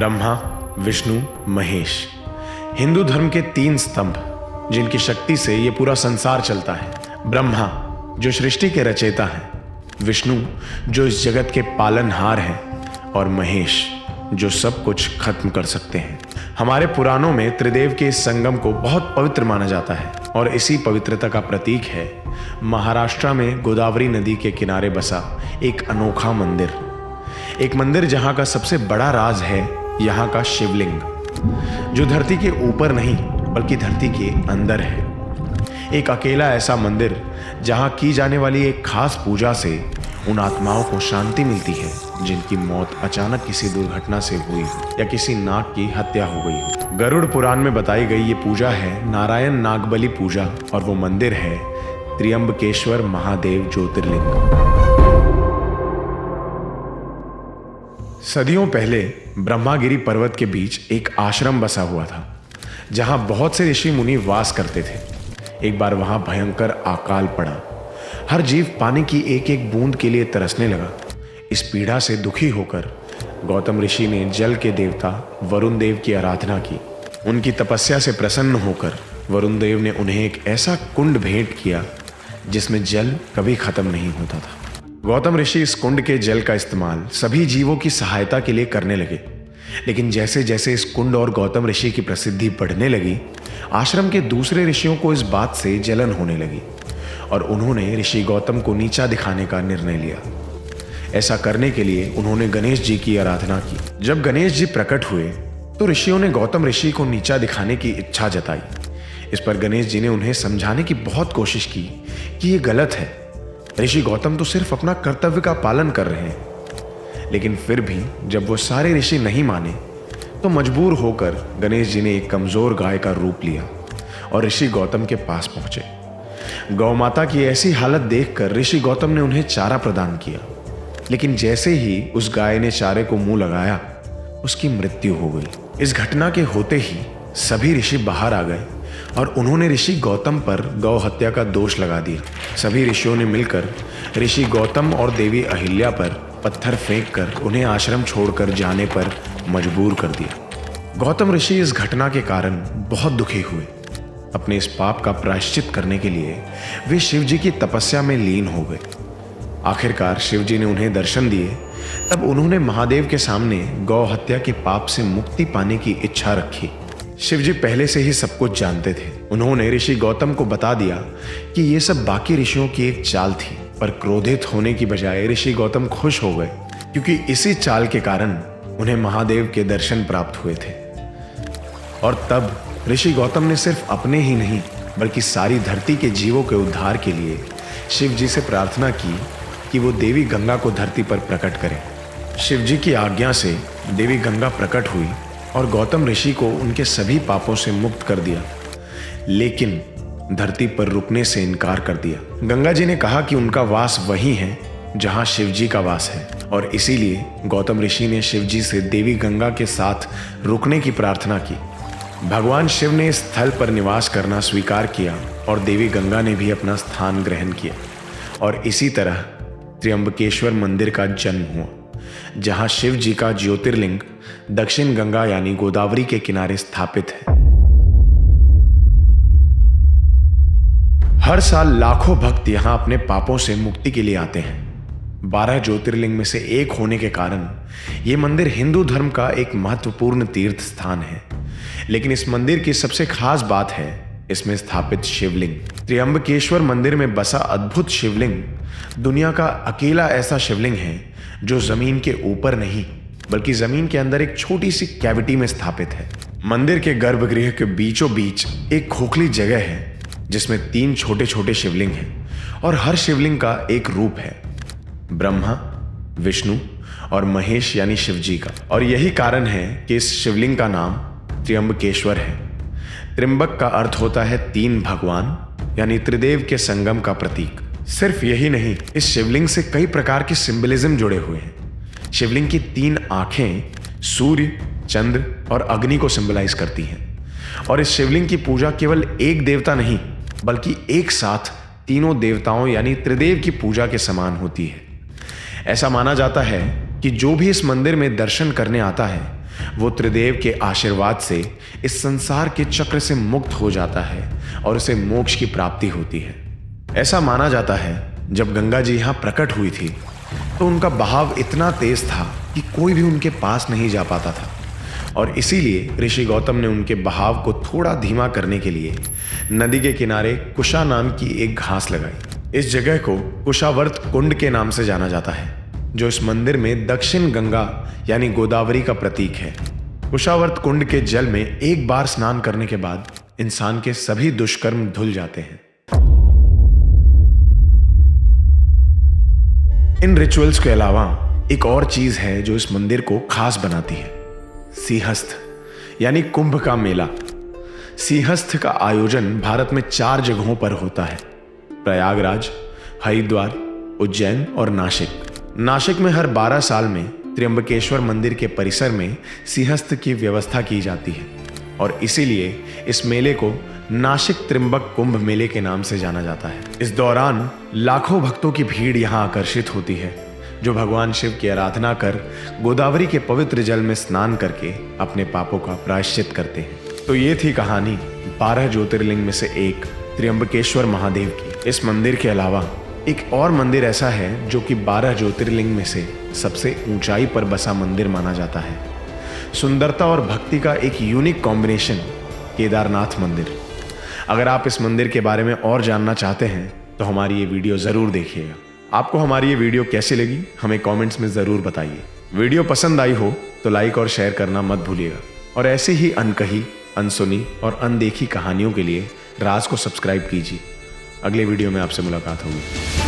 ब्रह्मा, विष्णु, महेश, हिंदू धर्म के 3 स्तंभ जिनकी शक्ति से ये पूरा संसार चलता है। ब्रह्मा जो सृष्टि के रचयिता हैं, विष्णु जो इस जगत के पालनहार हैं और महेश जो सब कुछ खत्म कर सकते हैं। हमारे पुराणों में त्रिदेव के इस संगम को बहुत पवित्र माना जाता है और इसी पवित्रता का प्रतीक है महाराष्ट्र में गोदावरी नदी के किनारे बसा एक अनोखा मंदिर। एक मंदिर जहां का सबसे बड़ा राज है यहाँ का शिवलिंग, जो धरती के ऊपर नहीं बल्कि धरती के अंदर है। एक अकेला ऐसा मंदिर जहां की जाने वाली एक खास पूजा से उन आत्माओं को शांति मिलती है जिनकी मौत अचानक किसी दुर्घटना से हुई हो या किसी नाग की हत्या हो गई हो। गरुड़ पुराण में बताई गई ये पूजा है नारायण नागबली पूजा और वो मंदिर है त्र्यंबकेश्वर महादेव ज्योतिर्लिंग। सदियों पहले ब्रह्मागिरी पर्वत के बीच एक आश्रम बसा हुआ था जहां बहुत से ऋषि मुनि वास करते थे। एक बार वहां भयंकर अकाल पड़ा। हर जीव पानी की एक एक बूंद के लिए तरसने लगा। इस पीड़ा से दुखी होकर गौतम ऋषि ने जल के देवता वरुण देव की आराधना की। उनकी तपस्या से प्रसन्न होकर वरुण देव ने उन्हें एक ऐसा कुंड भेंट किया जिसमें जल कभी खत्म नहीं होता था। गौतम ऋषि इस कुंड के जल का इस्तेमाल सभी जीवों की सहायता के लिए करने लगे। लेकिन जैसे जैसे इस कुंड और गौतम ऋषि की प्रसिद्धि बढ़ने लगी, आश्रम के दूसरे ऋषियों को इस बात से जलन होने लगी और उन्होंने ऋषि गौतम को नीचा दिखाने का निर्णय लिया। ऐसा करने के लिए उन्होंने गणेश जी की आराधना की। जब गणेश जी प्रकट हुए तो ऋषियों ने गौतम ऋषि को नीचा दिखाने की इच्छा जताई। इस पर गणेश जी ने उन्हें समझाने की बहुत कोशिश की कि ये गलत है। ऋषि गौतम तो सिर्फ अपना कर्तव्य का पालन कर रहे हैं। लेकिन फिर भी जब वो सारे ऋषि नहीं माने तो मजबूर होकर गणेश जी ने एक कमजोर गाय का रूप लिया और ऋषि गौतम के पास पहुंचे। गौ माता की ऐसी हालत देखकर ऋषि गौतम ने उन्हें चारा प्रदान किया। लेकिन जैसे ही उस गाय ने चारे को मुंह लगाया, उसकी मृत्यु हो गई। इस घटना के होते ही सभी ऋषि बाहर आ गए और उन्होंने ऋषि गौतम पर गौ हत्या का दोष लगा दिया। सभी ऋषियों ने मिलकर ऋषि गौतम और देवी अहिल्या पर पत्थर फेंककर उन्हें आश्रम छोड़कर जाने पर मजबूर कर दिया। गौतम ऋषि इस घटना के कारण बहुत दुखी हुए। अपने इस पाप का प्रायश्चित करने के लिए वे शिव जी की तपस्या में लीन हो गए। आखिरकार शिव जी ने उन्हें दर्शन दिए। तब उन्होंने महादेव के सामने गौ हत्या के पाप से मुक्ति पाने की इच्छा रखी। शिव जी पहले से ही सब कुछ जानते थे। उन्होंने ऋषि गौतम को बता दिया कि ये सब बाकी ऋषियों की एक चाल थी। पर क्रोधित होने की बजाय ऋषि गौतम खुश हो गए क्योंकि इसी चाल के कारण उन्हें महादेव के दर्शन प्राप्त हुए थे। और तब ऋषि गौतम ने सिर्फ अपने ही नहीं बल्कि सारी धरती के जीवों के उद्धार के लिए शिव जी से प्रार्थना की कि वो देवी गंगा को धरती पर प्रकट करें। शिव जी की आज्ञा से देवी गंगा प्रकट हुई और गौतम ऋषि को उनके सभी पापों से मुक्त कर दिया, लेकिन धरती पर रुकने से इनकार कर दिया। गंगा जी ने कहा कि उनका वास वही है जहां शिव जी का वास है और इसीलिए गौतम ऋषि ने शिव जी से देवी गंगा के साथ रुकने की प्रार्थना की। भगवान शिव ने इस स्थल पर निवास करना स्वीकार किया और देवी गंगा ने भी अपना स्थान ग्रहण किया और इसी तरह त्र्यंबकेश्वर मंदिर का जन्म हुआ, जहां शिव जी का ज्योतिर्लिंग दक्षिण गंगा यानी गोदावरी के किनारे स्थापित है। हर साल लाखों भक्त यहां अपने पापों से मुक्ति के लिए आते हैं। 12 ज्योतिर्लिंग में से एक होने के कारण यह मंदिर हिंदू धर्म का एक महत्वपूर्ण तीर्थ स्थान है। लेकिन इस मंदिर की सबसे खास बात है इसमें स्थापित शिवलिंग। त्र्यंबकेश्वर मंदिर में बसा अद्भुत शिवलिंग दुनिया का अकेला ऐसा शिवलिंग है जो जमीन के ऊपर नहीं बल्कि जमीन के अंदर एक छोटी सी कैविटी में स्थापित है। मंदिर के गर्भगृह के बीचों बीच एक खोखली जगह है जिसमें 3 छोटे छोटे शिवलिंग हैं और हर शिवलिंग का एक रूप है, ब्रह्मा, विष्णु और महेश यानी शिव जी का। और यही कारण है कि इस शिवलिंग का नाम त्र्यंबकेश्वर है। त्र्यंबक का अर्थ होता है 3 भगवान यानी त्रिदेव के संगम का प्रतीक। सिर्फ यही नहीं, इस शिवलिंग से कई प्रकार की सिंबलिज्म जुड़े हुए हैं। शिवलिंग की 3 आंखें सूर्य, चंद्र और अग्नि को सिंबलाइज करती हैं और इस शिवलिंग की पूजा केवल एक देवता नहीं बल्कि एक साथ तीनों देवताओं यानी त्रिदेव की पूजा के समान होती है। ऐसा माना जाता है कि जो भी इस मंदिर में दर्शन करने आता है वो त्रिदेव के आशीर्वाद से इस संसार के चक्र से मुक्त हो जाता है और उसे मोक्ष की प्राप्ति होती है। ऐसा माना जाता है जब गंगा जी यहाँ प्रकट हुई थी तो उनका बहाव इतना तेज था कि कोई भी उनके पास नहीं जा पाता था, और इसीलिए ऋषि गौतम ने उनके बहाव को थोड़ा धीमा करने के लिए नदी के किनारे कुशा नाम की एक घास लगाई। इस जगह को कुशावर्त कुंड के नाम से जाना जाता है, जो इस मंदिर में दक्षिण गंगा यानी गोदावरी का प्रतीक है। कुशावर्त कुंड के जल में एक बार स्नान करने के बाद इंसान के सभी दुष्कर्म धुल जाते हैं। इन रिचुअल्स के अलावा एक और चीज है जो इस मंदिर को खास बनाती है, सिंहस्थ यानी कुंभ का मेला। सिंहस्थ का आयोजन भारत में 4 जगहों पर होता है, प्रयागराज, हरिद्वार, उज्जैन और नासिक। नासिक में हर 12 साल में त्र्यंबकेश्वर मंदिर के परिसर में सिंहस्थ की व्यवस्था की जाती है, और इसीलिए इस मेले को नासिक त्र्यंबक कुंभ मेले के नाम से जाना जाता है। इस दौरान लाखों भक्तों की भीड़ यहाँ आकर्षित होती है, जो भगवान शिव की आराधना कर गोदावरी के पवित्र जल में स्नान करके अपने पापों का प्रायश्चित करते हैं। तो ये थी कहानी 12 ज्योतिर्लिंग में से एक त्र्यंबकेश्वर महादेव की। इस मंदिर के अलावा एक और मंदिर ऐसा है जो कि 12 ज्योतिर्लिंग में से सबसे ऊंचाई पर बसा मंदिर माना जाता है। सुंदरता और भक्ति का एक यूनिक कॉम्बिनेशन, केदारनाथ मंदिर। अगर आप इस मंदिर के बारे में और जानना चाहते हैं तो हमारी ये वीडियो ज़रूर देखिएगा। आपको हमारी ये वीडियो कैसी लगी हमें कमेंट्स में ज़रूर बताइए। वीडियो पसंद आई हो तो लाइक और शेयर करना मत भूलिएगा, और ऐसे ही अनकही, अनसुनी और अनदेखी कहानियों के लिए राज को सब्सक्राइब कीजिए। अगले वीडियो में आपसे मुलाकात होगी।